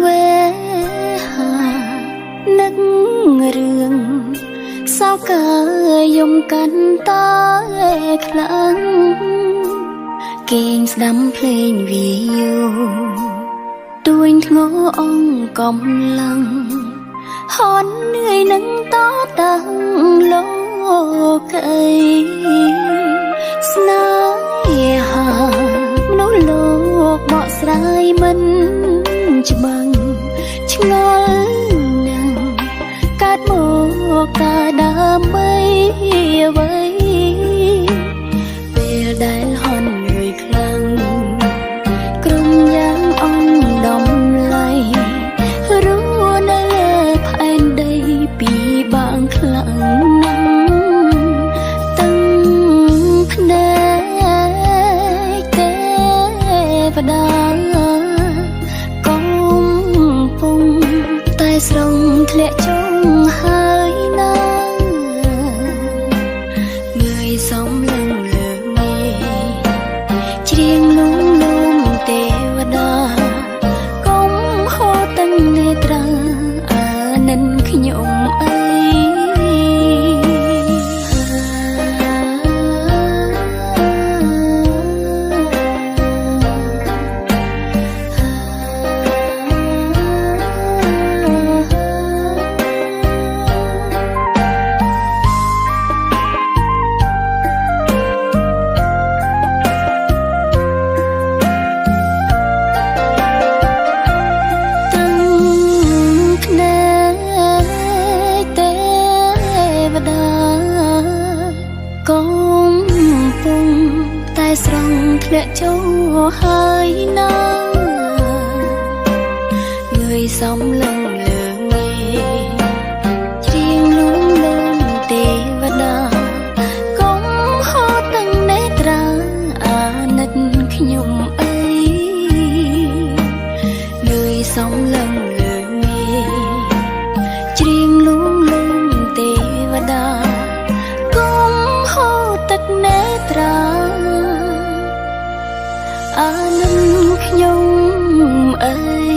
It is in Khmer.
វេហានឹករឿងសោកយំកាន់តែខ្លាំងគេងស្ដាំភ្លេងវីយូទួញធ្ងរអង្គកំឡឹងហន់នឿយនឹងតតាំងលោកអីស្នេហាមនុស្សលោកបកស្រាយមិនច្បាំងឆ្ងល់នឹងកើតមកកាដើម្បីអ្វីពេលដែលហន់នឿយខ្លាំងក្រុមយ៉ាងអង្គដំឡៃរស់នៅលើផែនដីពីបាងខ្លាំងណាស់តាំងភ្នែកទេវតាកំពុងតែស្រង់ធ្លាក់ចុងហើយណាងើយសំលឹងលើមេច្រៀងលំលំទេវតាកុំហូរទាំងនេត្រាអានិនខ្ញុំអីកំពុងតែស្រង់ធ្លាក់ចូលហើយណាងើយសំលឹងលើមេច្រៀងលំលំទេវតាកុំហូរទាំងនេត្រាអាណិតខ្ញុំអីងើយសំលឹងលើមេច្រៀងលំលំទេវតាទឹកនេត្រាអានិនខ្ញុំអី